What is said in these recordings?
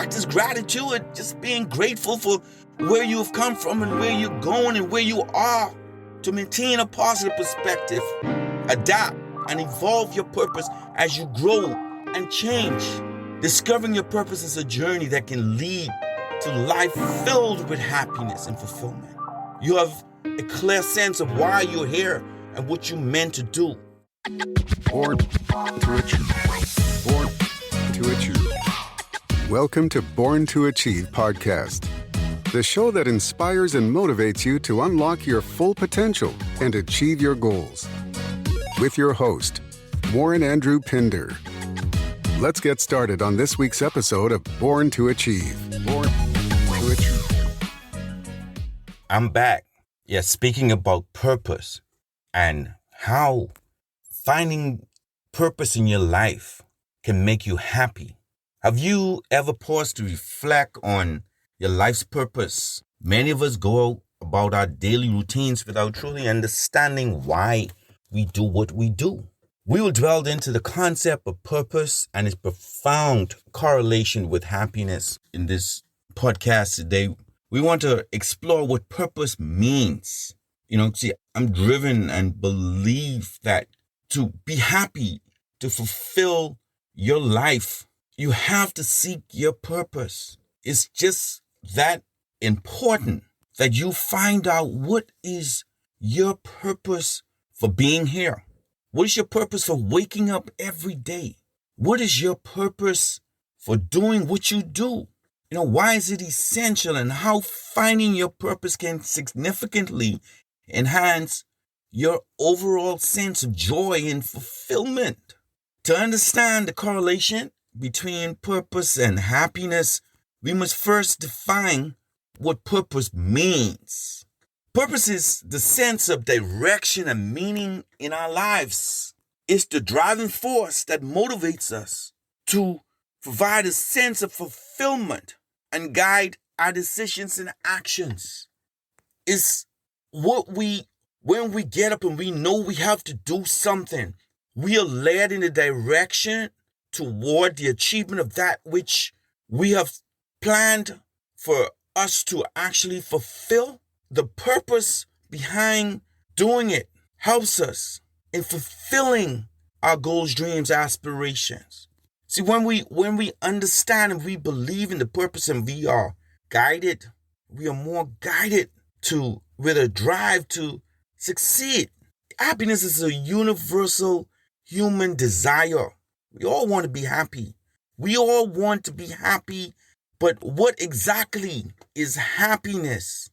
practice gratitude, just being grateful for where you've come from and where you're going and where you are, to maintain a positive perspective, adapt and evolve your purpose as you grow and change. Discovering your purpose is a journey that can lead to life filled with happiness and fulfillment. You have a clear sense of why you're here and what you're meant to do. Born to Achieve. Born to Achieve. Welcome to Born to Achieve podcast, the show that inspires and motivates you to unlock your full potential and achieve your goals. With your host, Warren Andrew Pinder. Let's get started on this week's episode of Born to Achieve. Born to Achieve. I'm back. Yeah, speaking about purpose and how finding purpose in your life can make you happy. Have you ever paused to reflect on your life's purpose? Many of us go about our daily routines without truly understanding why we do what we do. We will delve into the concept of purpose and its profound correlation with happiness in this podcast today. We want to explore what purpose means. I'm driven and believe that to be happy, to fulfill your life, you have to seek your purpose. It's just that important that you find out what is your purpose for being here. What is your purpose for waking up every day? What is your purpose for doing what you do? Why is it essential, and how finding your purpose can significantly enhance your overall sense of joy and fulfillment. To understand the correlation between purpose and happiness, we must first define what purpose means. Purpose is the sense of direction and meaning in our lives. It's the driving force that motivates us to provide a sense of fulfillment and guide our decisions and actions. It's when we get up and we know we have to do something, we are led in a direction toward the achievement of that which we have planned for us to actually fulfill. The purpose behind doing it helps us in fulfilling our goals, dreams, aspirations. See, when we understand and we believe in the purpose and we are guided, we are more guided with a drive to succeed. Happiness is a universal human desire. We all want to be happy. But what exactly is happiness?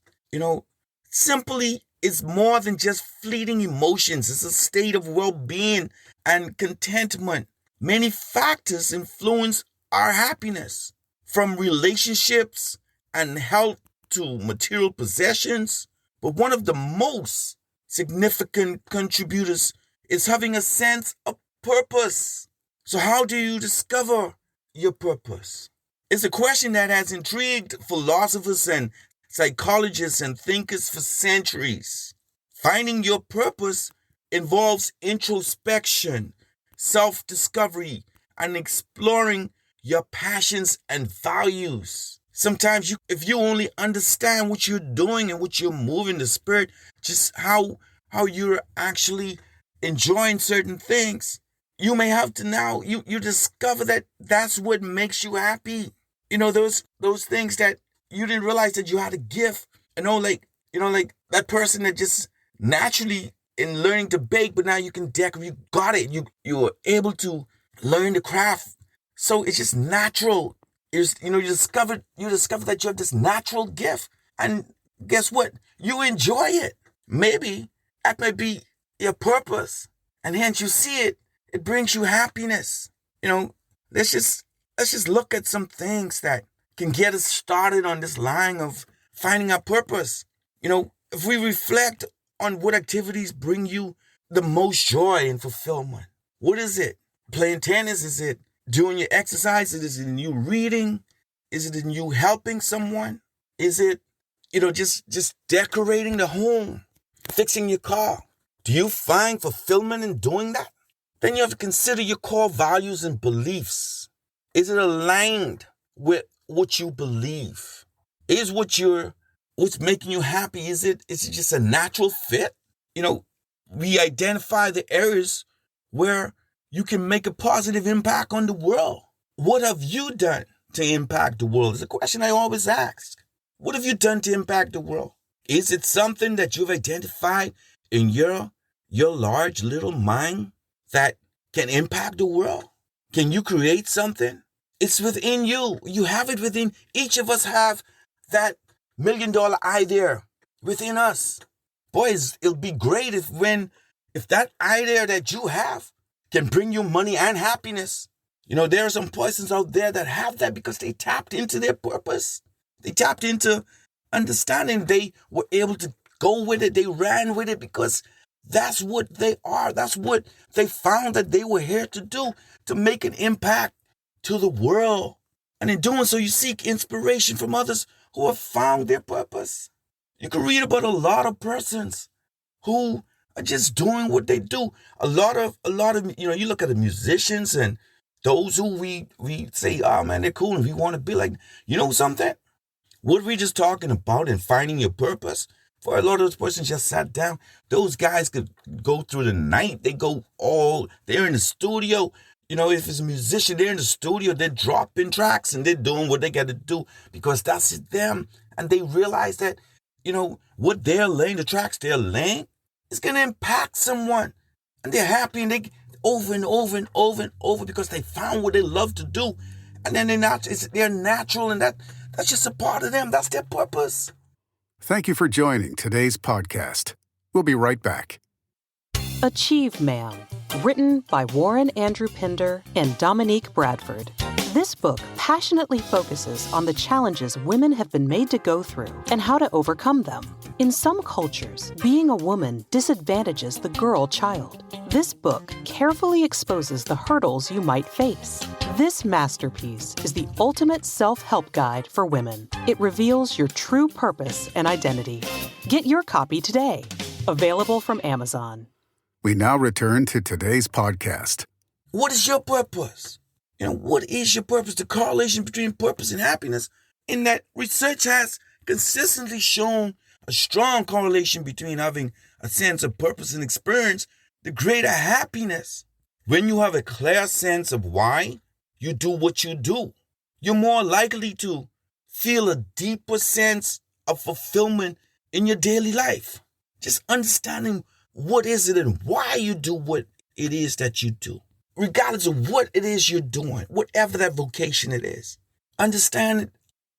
Simply, it's more than just fleeting emotions. It's a state of well-being and contentment. Many factors influence our happiness, from relationships and health to material possessions. But one of the most significant contributors is having a sense of purpose. So how do you discover your purpose? It's a question that has intrigued philosophers and psychologists and thinkers for centuries. Finding your purpose involves introspection, self-discovery, and exploring your passions and values. Sometimes if you only understand what you're doing and what you're moving, the spirit, just how you're actually enjoying certain things, you may have to now, you discover that that's what makes you happy. Those things that you didn't realize that you had a gift. Like that person that just naturally in learning to bake, but now you can decorate, you got it. You were able to learn the craft. So it's just natural. You discover that you have this natural gift. And guess what? You enjoy it. Maybe that might be your purpose. And hence you see it. It brings you happiness. Let's just look at some things that can get us started on this line of finding our purpose. If we reflect on what activities bring you the most joy and fulfillment, what is it? Playing tennis? Is it doing your exercise? Is it in you reading? Is it in you helping someone? Is it, just decorating the home, fixing your car? Do you find fulfillment in doing that? Then you have to consider your core values and beliefs. Is it aligned with what you believe? Is what's making you happy? Is it just a natural fit? We identify the areas where you can make a positive impact on the world. What have you done to impact the world? It's a question I always ask. What have you done to impact the world? Is it something that you've identified in your large little mind that can impact the world? Can you create something? It's within you. You have it within. Each of us have that $1 million idea within us. Boys, it'll be great if that idea that you have can bring you money and happiness. There are some persons out there that have that because they tapped into their purpose. They tapped into understanding. They were able to go with it. They ran with it because that's what they are. That's what they found that they were here to do, to make an impact to the world. And in doing so, you seek inspiration from others who have found their purpose. You can read about a lot of persons who are just doing what they do. A lot of, you look at the musicians and those who we say, oh man, they're cool and we want to be like, something? What we just talking about and finding your purpose, for a lot of those persons just sat down. Those guys could go through the night. They're in the studio. If it's a musician, they're in the studio, they're dropping tracks and they're doing what they got to do because that's them. And they realize that, what they're laying, the tracks they're laying, is going to impact someone. And they're happy and they over and over and over and over because they found what they love to do. And then they're natural and that's just a part of them. That's their purpose. Thank you for joining today's podcast. We'll be right back. Achieve Man, written by Warren Andrew Pinder and Dominique Bradford. This book passionately focuses on the challenges women have been made to go through and how to overcome them. In some cultures, being a woman disadvantages the girl child. This book carefully exposes the hurdles you might face. This masterpiece is the ultimate self-help guide for women. It reveals your true purpose and identity. Get your copy today. Available from Amazon. We now return to today's podcast. What is your purpose? What is your purpose? The correlation between purpose and happiness, in that research has consistently shown a strong correlation between having a sense of purpose and experience, the greater happiness. When you have a clear sense of why you do what you do, you're more likely to feel a deeper sense of fulfillment in your daily life. Just understanding what is it and why you do what it is that you do. Regardless of what it is you're doing, whatever that vocation it is. Understand it.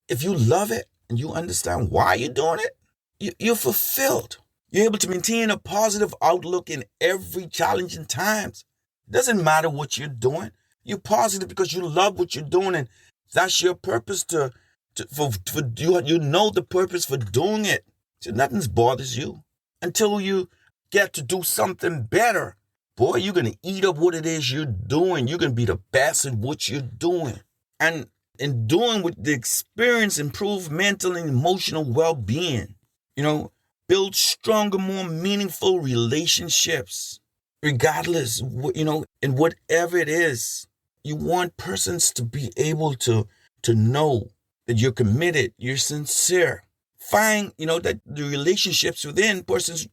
If you love it and you understand why you're doing it, you're fulfilled. You're able to maintain a positive outlook in every challenging times. It doesn't matter what you're doing. You're positive because you love what you're doing, and that's your purpose for you know the purpose for doing it. So nothing bothers you until you get to do something better. Boy, you're going to eat up what it is you're doing. You're going to be the best at what you're doing. And in doing with the experience, improve mental and emotional well-being. Build stronger, more meaningful relationships. Regardless, in whatever it is, you want persons to be able to know that you're committed, you're sincere. Find, that the relationships within persons,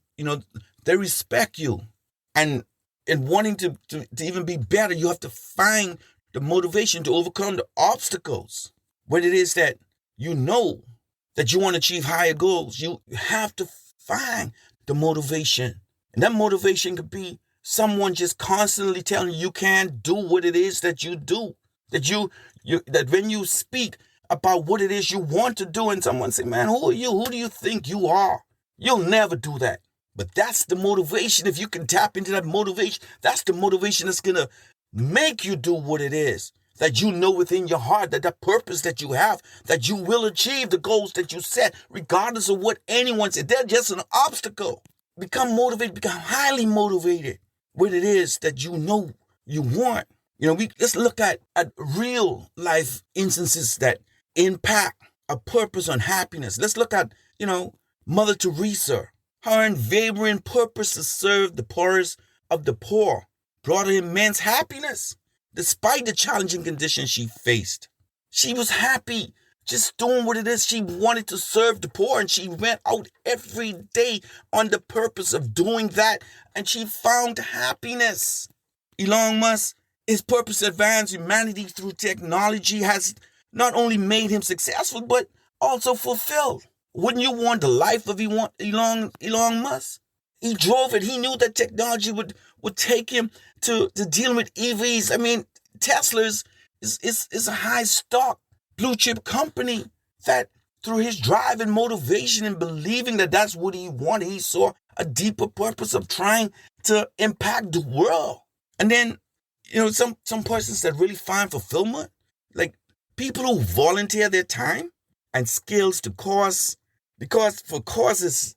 they respect you. And in wanting to even be better, you have to find the motivation to overcome the obstacles. What it is that that you want to achieve higher goals, you have to find the motivation. And that motivation could be someone just constantly telling you can't do what it is that you do. That when you speak about what it is you want to do and someone say, man, who are you? Who do you think you are? You'll never do that. But that's the motivation. If you can tap into that motivation, that's the motivation that's going to make you do what it is that you know within your heart, that purpose that you have, that you will achieve the goals that you set, regardless of what anyone said. They're just an obstacle. Become motivated, become highly motivated. What it is that you know you want. Let's look at real life instances that impact a purpose on happiness. Let's look at, Mother Teresa. Her unwavering purpose to serve the poorest of the poor brought her immense happiness. Despite the challenging conditions she faced, she was happy just doing what it is. She wanted to serve the poor, and she went out every day on the purpose of doing that, and she found happiness. Elon Musk, his purpose to advance humanity through technology has not only made him successful, but also fulfilled. Wouldn't you want the life of Elon Musk? He drove it. He knew that technology would take him to dealing with EVs. I mean, Tesla's is a high stock blue chip company that through his drive and motivation and believing that that's what he wanted, he saw a deeper purpose of trying to impact the world. And then, some persons that really find fulfillment, like people who volunteer their time and skills to causes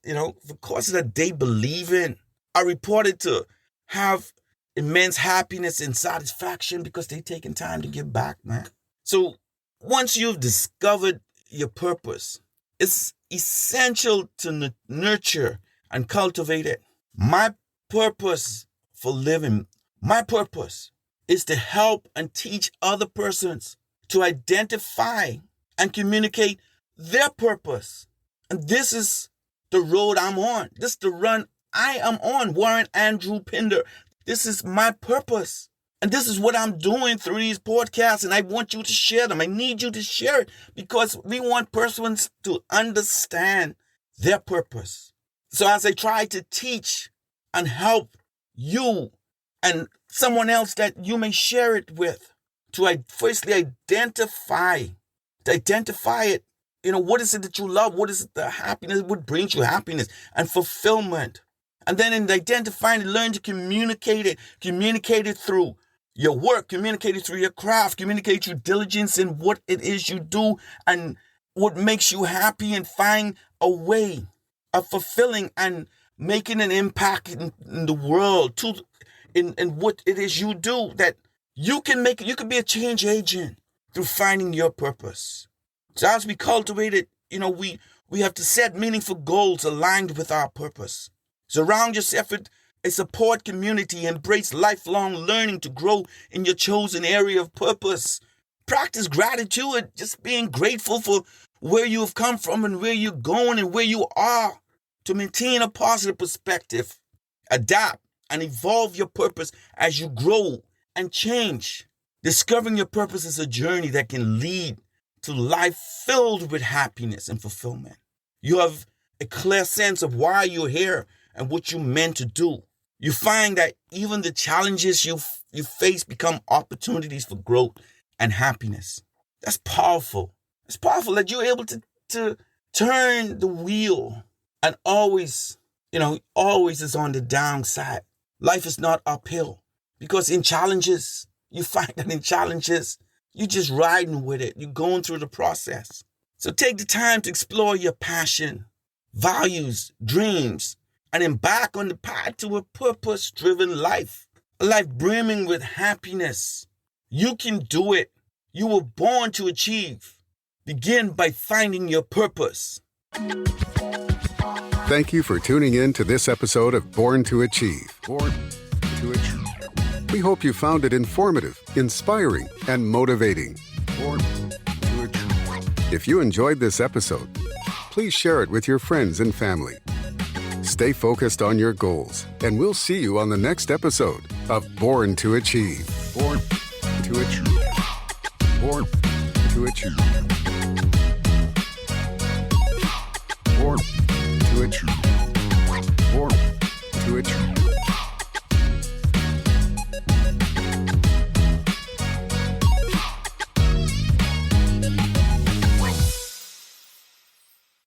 that they believe in, are reported to have immense happiness and satisfaction because they've taken time to give back, man. So once you've discovered your purpose, it's essential to nurture and cultivate it. My purpose for living, my purpose is to help and teach other persons to identify and communicate their purpose. And this is the road I'm on. This is the run I am on, Warren Andrew Pinder. This is my purpose. And this is what I'm doing through these podcasts. And I want you to share them. I need you to share it because we want persons to understand their purpose. So as I try to teach and help you and someone else that you may share it with, to firstly identify it. What is it that you love? What is it, the happiness? What brings you happiness and fulfillment? And then in identifying, learn to communicate it through your work, communicate it through your craft, communicate your diligence in what it is you do and what makes you happy, and find a way of fulfilling and making an impact in the world in what it is you do, that you can be a change agent through finding your purpose. So as we cultivate it, we have to set meaningful goals aligned with our purpose. Surround yourself with a support community. Embrace lifelong learning to grow in your chosen area of purpose. Practice gratitude, just being grateful for where you have come from and where you're going and where you are, to maintain a positive perspective. Adapt and evolve your purpose as you grow and change. Discovering your purpose is a journey that can lead to life filled with happiness and fulfillment. You have a clear sense of why you're here and what you're meant to do. You find that even the challenges you face become opportunities for growth and happiness. That's powerful. It's powerful that you're able to turn the wheel, and always is on the downside. Life is not uphill, because in challenges, you find that in challenges, you're just riding with it. You're going through the process. So take the time to explore your passion, values, dreams, and embark on the path to a purpose-driven life. A life brimming with happiness. You can do it. You were born to achieve. Begin by finding your purpose. Thank you for tuning in to this episode of Born to Achieve. Born to Achieve. We hope you found it informative, inspiring, and motivating. Born to Achieve. If you enjoyed this episode, please share it with your friends and family. Stay focused on your goals, and we'll see you on the next episode of Born to Achieve. Born to Achieve. Born to Achieve. Born to Achieve. Born to Achieve.